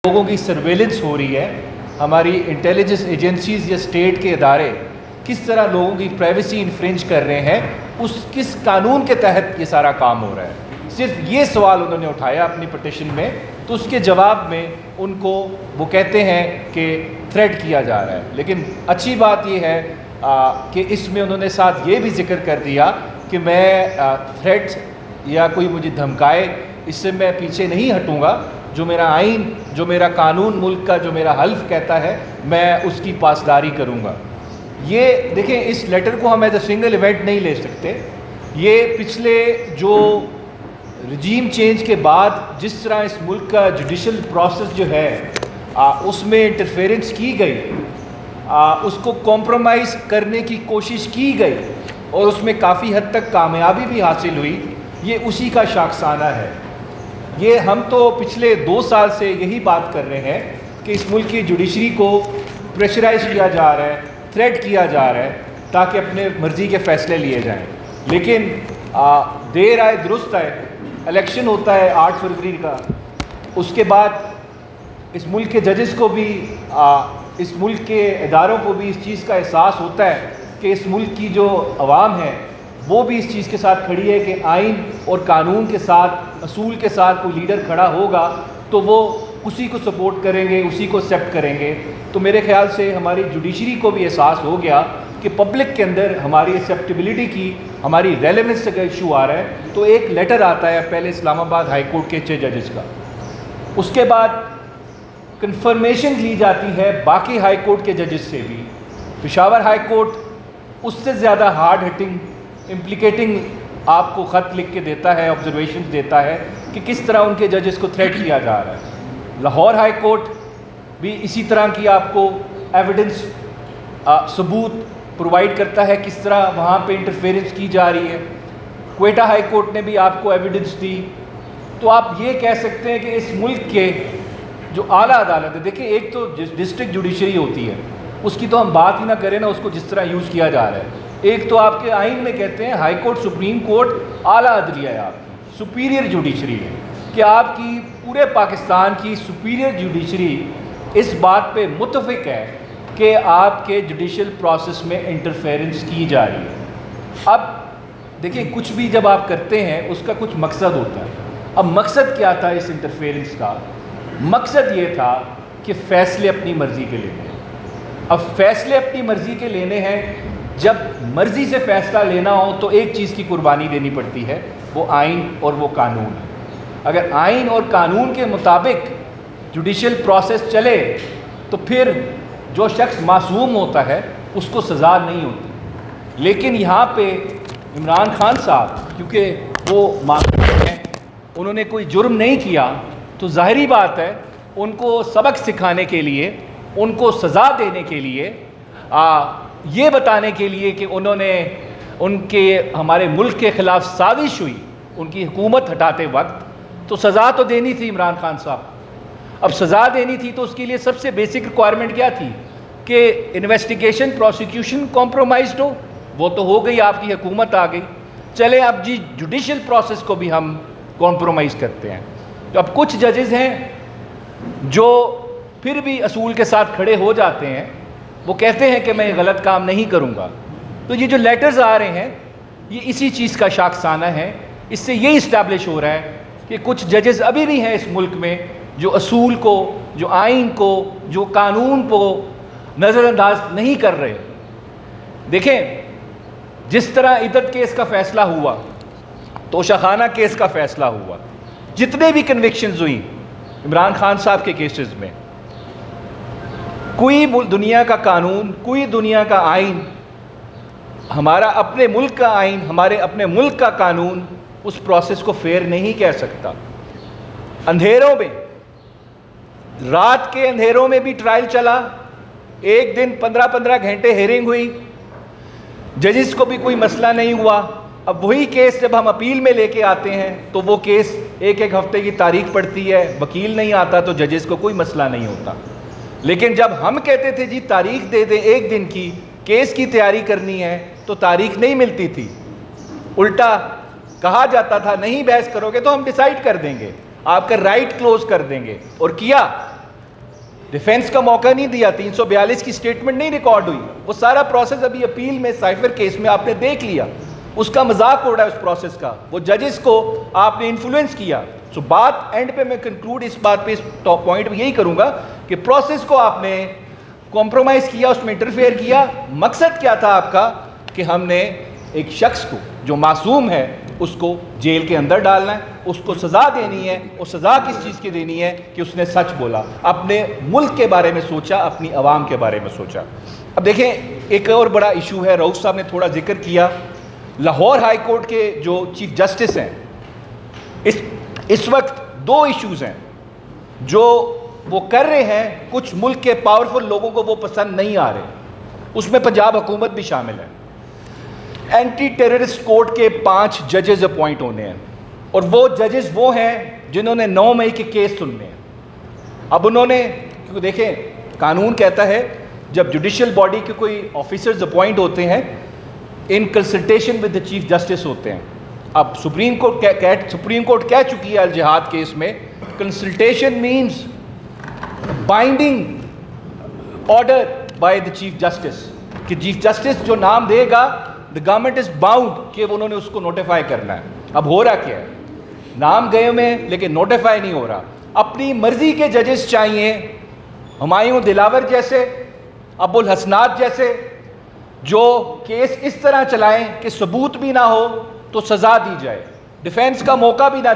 لوگوں کی سرویلنس ہو رہی ہے، ہماری انٹیلیجنس ایجنسیز یا اسٹیٹ کے ادارے کس طرح لوگوں کی پرائیویسی انفرنج کر رہے ہیں، کس قانون کے تحت یہ سارا کام ہو رہا ہے. صرف یہ سوال انہوں نے اٹھایا اپنی پٹیشن میں، تو اس کے جواب میں ان کو وہ کہتے ہیں کہ تھریٹ کیا جا رہا ہے. لیکن اچھی بات یہ ہے کہ اس میں انہوں نے ساتھ یہ بھی ذکر کر دیا کہ میں تھریٹ یا کوئی مجھے دھمکائے اس سے میں پیچھے نہیں ہٹوں گا. جو میرا آئین، جو میرا قانون ملک کا، جو میرا حلف کہتا ہے میں اس کی پاسداری کروں گا. یہ دیکھیں، اس لیٹر کو ہم ایز اے سنگل ایونٹ نہیں لے سکتے. یہ پچھلے جو رجیم چینج کے بعد جس طرح اس ملک کا جوڈیشل پروسیس جو ہے اس میں انٹرفیرنس کی گئی، اس کو کمپرومائز کرنے کی کوشش کی گئی اور اس میں کافی حد تک کامیابی بھی حاصل ہوئی، یہ اسی کا شاخسانہ ہے. یہ ہم تو پچھلے 2 سال سے یہی بات کر رہے ہیں کہ اس ملک کی جوڈیشری کو پریشرائز کیا جا رہا ہے، تھریٹ کیا جا رہا ہے تاکہ اپنے مرضی کے فیصلے لیے جائیں. لیکن دیر آئے درست آئے، الیکشن ہوتا ہے 8 فروری کا، اس کے بعد اس ملک کے ججز کو بھی، اس ملک کے اداروں کو بھی اس چیز کا احساس ہوتا ہے کہ اس ملک کی جو عوام ہے وہ بھی اس چیز کے ساتھ کھڑی ہے کہ آئین اور قانون کے ساتھ، اصول کے ساتھ کوئی لیڈر کھڑا ہوگا تو وہ اسی کو سپورٹ کریں گے، اسی کو ایکسیپٹ کریں گے. تو میرے خیال سے ہماری جوڈیشری کو بھی احساس ہو گیا کہ پبلک کے اندر ہماری ایکسیپٹیبلٹی کی، ہماری ریلیونس کا ایشو آ رہا ہے. تو ایک لیٹر آتا ہے پہلے اسلام آباد ہائی کورٹ کے 6 ججز کا، اس کے بعد کنفرمیشن لی جاتی ہے باقی ہائی کورٹ کے ججز سے بھی. پشاور ہائی کورٹ اس سے زیادہ ہارڈ ہٹنگ، امپلیکیٹنگ آپ کو خط لکھ کے دیتا ہے، آبزرویشنز دیتا ہے کہ کس طرح ان کے ججز کو تھریٹ کیا جا رہا ہے. لاہور ہائی کورٹ بھی اسی طرح کی آپ کو ایویڈنس، ثبوت پرووائڈ کرتا ہے کس طرح وہاں پہ انٹرفیرنس کی جا رہی ہے. کوئٹہ ہائی کورٹ نے بھی آپ کو ایویڈنس دی. تو آپ یہ کہہ سکتے ہیں کہ اس ملک کے جو اعلیٰ عدالت ہے، دیکھیں ایک تو ڈسٹرکٹ جوڈیشری ہوتی ہے، اس کی تو ہم بات ہی نہ کریں نا، اس کو جس طرح یوز کیا جا رہا ہے. ایک تو آپ کے آئین میں کہتے ہیں ہائی کورٹ، سپریم کورٹ اعلیٰ عدلیہ ہے، آپ کی سپیریئر جوڈیشری ہے، کہ آپ کی پورے پاکستان کی سپیریئر جوڈیشری اس بات پہ متفق ہے کہ آپ کے جوڈیشل پروسیس میں انٹرفیرنس کی جا رہی ہے. اب دیکھیں، کچھ بھی جب آپ کرتے ہیں اس کا کچھ مقصد ہوتا ہے. اب مقصد کیا تھا اس انٹرفیرنس کا؟ مقصد یہ تھا کہ فیصلے اپنی مرضی کے لینے ہیں. اب فیصلے اپنی مرضی کے لینے ہیں، جب مرضی سے فیصلہ لینا ہو تو ایک چیز کی قربانی دینی پڑتی ہے، وہ آئین اور وہ قانون ہے. اگر آئین اور قانون کے مطابق جوڈیشل پروسیس چلے تو پھر جو شخص معصوم ہوتا ہے اس کو سزا نہیں ہوتی. لیکن یہاں پہ عمران خان صاحب کیونکہ وہ معصوم ہیں، انہوں نے کوئی جرم نہیں کیا، تو ظاہری بات ہے ان کو سبق سکھانے کے لیے، ان کو سزا دینے کے لیے، یہ بتانے کے لیے کہ انہوں نے ان کے ہمارے ملک کے خلاف سازش ہوئی ان کی حکومت ہٹاتے وقت، تو سزا تو دینی تھی عمران خان صاحب. اب سزا دینی تھی تو اس کے لیے سب سے بیسک ریکوائرمنٹ کیا تھی کہ انویسٹیگیشن، پروسیکیوشن کمپرومائزڈ ہو. وہ تو ہو گئی، آپ کی حکومت آ گئی. چلیں اب جی جوڈیشل پروسیس کو بھی ہم کمپرومائز کرتے ہیں. تو اب کچھ ججز ہیں جو پھر بھی اصول کے ساتھ کھڑے ہو جاتے ہیں، وہ کہتے ہیں کہ میں غلط کام نہیں کروں گا. تو یہ جو لیٹرز آ رہے ہیں یہ اسی چیز کا شاخسانہ ہے. اس سے یہ اسٹیبلش ہو رہا ہے کہ کچھ ججز ابھی بھی ہیں اس ملک میں جو اصول کو، جو آئین کو، جو قانون کو نظر انداز نہیں کر رہے. دیکھیں، جس طرح عدت کیس کا فیصلہ ہوا، توشہ خانہ کیس کا فیصلہ ہوا، جتنے بھی کنوکشنز ہوئیں عمران خان صاحب کے کیسز میں، کوئی دنیا کا قانون، کوئی دنیا کا آئین، ہمارا اپنے ملک کا آئین، ہمارے اپنے ملک کا قانون اس پروسیس کو فیئر نہیں کہہ سکتا. اندھیروں میں، رات کے اندھیروں میں بھی ٹرائل چلا، ایک دن 15 گھنٹے ہیئرنگ ہوئی، ججز کو بھی کوئی مسئلہ نہیں ہوا. اب وہی کیس جب ہم اپیل میں لے کے آتے ہیں تو وہ کیس ایک ہفتے کی تاریخ پڑتی ہے، وکیل نہیں آتا تو ججز کو کوئی مسئلہ نہیں ہوتا. لیکن جب ہم کہتے تھے جی تاریخ دے دیں ایک دن کی، کیس کی تیاری کرنی ہے، تو تاریخ نہیں ملتی تھی. الٹا کہا جاتا تھا نہیں بحث کرو گے تو ہم ڈیسائیڈ کر دیں گے، آپ کا رائٹ کلوز کر دیں گے. اور کیا ڈیفینس کا موقع نہیں دیا, 342 کی سٹیٹمنٹ نہیں ریکارڈ ہوئی, وہ سارا پروسیس ابھی اپیل میں سائفر کیس میں آپ نے دیکھ لیا, اس کا مذاق ہو رہا ہے اس پروسیس کا, وہ ججز کو آپ نے انفلوئنس کیا. سو بات اینڈ پہ میں کنکلوڈ اس بات پہ, اس ٹاپ پوائنٹ پہ یہی کروں گا کہ پروسیس کو آپ نے کمپرومائز کیا, اس میں انٹرفیئر کیا. مقصد کیا تھا آپ کا کہ ہم نے ایک شخص کو جو معصوم ہے اس کو جیل کے اندر ڈالنا ہے, اس کو سزا دینی ہے, اور سزا کس چیز کی دینی ہے کہ اس نے سچ بولا, اپنے ملک کے بارے میں سوچا, اپنی عوام کے بارے میں سوچا. اب دیکھیں ایک اور بڑا ایشو ہے, رؤوف صاحب نے تھوڑا ذکر کیا, لاہور ہائی کورٹ کے جو چیف جسٹس ہیں, اس وقت دو ایشوز ہیں جو وہ کر رہے ہیں, کچھ ملک کے پاورفل لوگوں کو وہ پسند نہیں آ رہے, اس میں پنجاب حکومت بھی شامل ہے. اینٹی ٹیررسٹ کورٹ کے 5 ججز اپوائنٹ ہونے ہیں, اور وہ ججز وہ ہیں جنہوں نے 9 مئی کے کیس سننے ہیں. اب انہوں نے, کیونکہ دیکھیں قانون کہتا ہے جب جوڈیشل باڈی کے کوئی آفیسرز اپوائنٹ ہوتے ہیں in consultation with the chief justice ہوتے ہیں. اب سپریم کورٹ کہہ چکی ہے الجہاد کیس میں, consultation means binding order by the chief justice, کہ چیف جسٹس جو نام دے گا the government is bound کہ انہوں نے اس کو نوٹیفائی کرنا ہے. اب ہو رہا کیا ہے, نام گئے میں لیکن نوٹیفائی نہیں ہو رہا. اپنی مرضی کے ججز چاہیے, ہمایوں دلاور جیسے, ابو الحسنات جیسے, جو کیس اس طرح چلائیں کہ ثبوت بھی نہ ہو تو سزا دی جائے, ڈیفینس کا موقع بھی نہ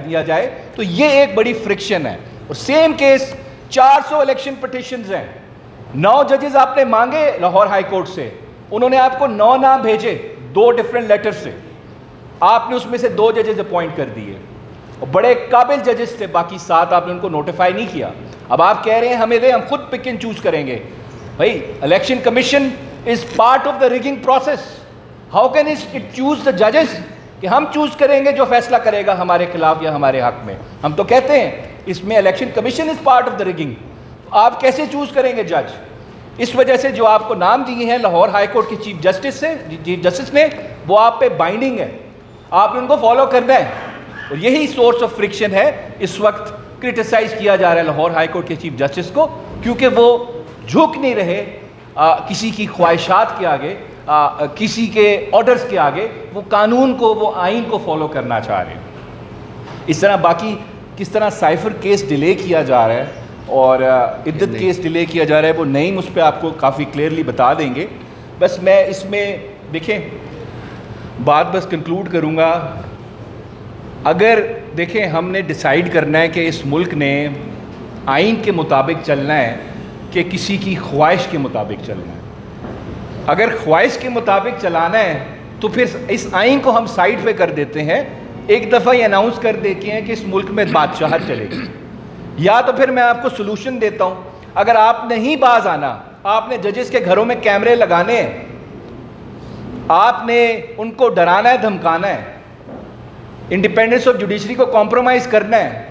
دیا جائے. تو یہ ایک بڑی فرکشن ہے. اور سیم کیس 400 الیکشن پٹیشنز ہیں, 9 ججز آپ نے مانگے لاہور ہائی کورٹ سے, انہوں نے آپ کو 9 نام بھیجے 2 ڈیفرنٹ لیٹر سے, آپ نے اس میں سے 2 ججز اپوائنٹ کر دیے, اور بڑے قابل ججز تھے, باقی 7 آپ نے ان کو نوٹیفائی نہیں کیا. اب آپ کہہ رہے ہیں ہمیں دیں, ہم خود پک اینڈ چوز کریں گے. بھائی election commission is part of the rigging process, how can it choose the ججز کہ ہم چوز کریں گے جو فیصلہ کرے گا ہمارے خلاف یا ہمارے حق میں. ہم تو کہتے ہیں اس میں election commission is part of the rigging, آپ کیسے چوز کریں گے جج؟ اس وجہ سے جو آپ کو نام دیے ہیں لاہور ہائی کورٹ کی چیف جسٹس نے, وہ آپ پہ بائنڈنگ ہے, آپ نے ان کو فالو کرنا ہے. اور یہی سورس آف فرکشن ہے, اس وقت کرٹیسائز کیا جا رہا ہے لاہور ہائی کورٹ کے چیف جسٹس کو, کیونکہ وہ جھک نہیں رہے کسی کی خواہشات کے آگے, کسی کے آرڈرز کے آگے, وہ قانون کو, وہ آئین کو فالو کرنا چاہ رہے ہیں. اس طرح باقی کس طرح سائفر کیس ڈیلے کیا جا رہا ہے اور عدت کیس ڈیلے کیا جا رہا ہے, وہ نعیم اس پہ آپ کو کافی کلیئرلی بتا دیں گے. بس میں اس میں دیکھیں بات بس کنکلوڈ کروں گا. اگر دیکھیں ہم نے ڈیسائیڈ کرنا ہے کہ اس ملک نے آئین کے مطابق چلنا ہے کہ کسی کی خواہش کے مطابق چلنا ہے. اگر خواہش کے مطابق چلانا ہے تو پھر اس آئین کو ہم سائڈ پہ کر دیتے ہیں, ایک دفعہ یہ اناؤنس کر دیتے ہیں کہ اس ملک میں بادشاہت چلے گی. یا تو پھر میں آپ کو سلوشن دیتا ہوں, اگر آپ نہیں باز آنا, آپ نے ججز کے گھروں میں کیمرے لگانے ہیں, آپ نے ان کو ڈرانا ہے, دھمکانا ہے, انڈیپینڈنس آف جوڈیشری کو کمپرومائز کرنا ہے,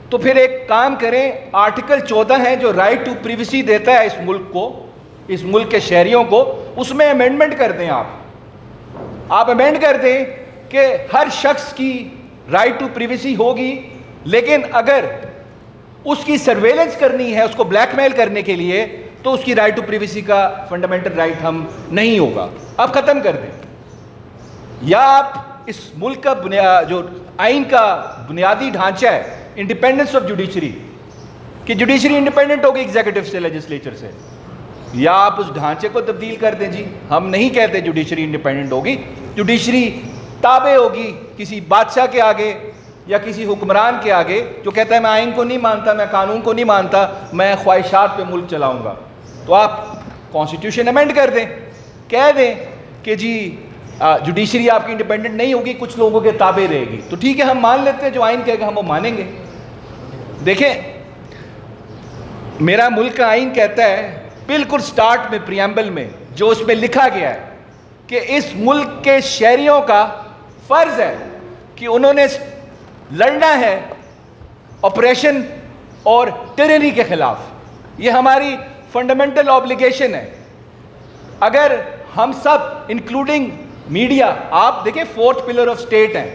تو پھر ایک کام کریں, آرٹیکل 14 ہے جو رائٹ ٹو پریویسی دیتا ہے اس ملک کو, اس ملک کے شہریوں کو, اس میں امینڈمنٹ کر دیں. آپ امینڈ کر دیں کہ ہر شخص کی رائٹ ٹو پریویسی ہوگی, لیکن اگر اس کی سرویلنس کرنی ہے, اس کو بلیک میل کرنے کے لیے, تو اس کی رائٹ ٹو پریویسی کا فنڈامنٹل رائٹ ہم نہیں ہوگا. آپ ختم کر دیں. یا آپ اس ملک کا جو آئین کا بنیادی ڈھانچہ ہے انڈیپینڈنس آف جوڈیشری, کہ جوڈیشری انڈیپینڈنٹ ہوگی ایگزیکٹو سے, لیجسلیچر سے, یا آپ اس ڈھانچے کو تبدیل کر دیں. جی ہم نہیں کہتے جوڈیشری انڈیپینڈنٹ ہوگی, جوڈیشری تابع ہوگی کسی بادشاہ کے آگے یا کسی حکمران کے آگے جو کہتا ہے میں آئین کو نہیں مانتا, میں قانون کو نہیں مانتا, میں خواہشات پہ ملک چلاؤں گا. تو آپ کانسٹیٹیوشن امینڈ کر دیں, کہہ دیں کہ جی جوڈیشری آپ کی انڈیپینڈنٹ نہیں ہوگی, کچھ لوگوں کے تابع رہے گی. تو ٹھیک ہے, ہم مان لیتے ہیں جو آئین کہے گا ہم وہ مانیں گے. دیکھیں میرا ملک کا آئین کہتا ہے بالکل سٹارٹ میں, پریامبل میں جو اس میں لکھا گیا ہے کہ اس ملک کے شہریوں کا فرض ہے کہ انہوں نے لڑنا ہے آپریشن اور ٹیرری کے خلاف. یہ ہماری فنڈامنٹل آبلیگیشن ہے. اگر ہم سب انکلوڈنگ میڈیا, آپ دیکھیں 4th پلر آف اسٹیٹ ہیں,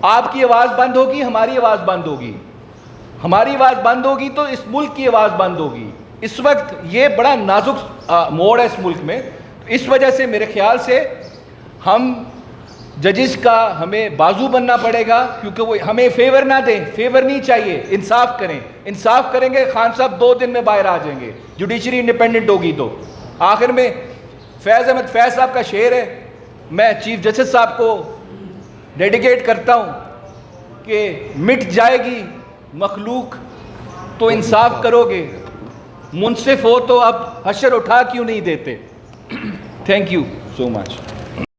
آپ کی آواز بند ہوگی, ہماری آواز بند ہوگی. ہماری آواز بند ہوگی تو اس ملک کی آواز بند ہوگی. اس وقت یہ بڑا نازک موڑ ہے اس ملک میں. اس وجہ سے میرے خیال سے ہم ججز کا ہمیں بازو بننا پڑے گا, کیونکہ وہ ہمیں فیور نہ دیں. فیور نہیں چاہیے, انصاف کریں. انصاف کریں گے خان صاحب 2 دن میں باہر آ جائیں گے, جوڈیشری انڈیپینڈنٹ ہوگی. تو آخر میں فیض احمد فیض صاحب کا شعر ہے, میں چیف جسٹس صاحب کو ڈیڈیکیٹ کرتا ہوں کہ مٹ جائے گی مخلوق تو انصاف کرو گے, منصف ہو تو اب حشر اٹھا کیوں نہیں دیتے. Thank you so much.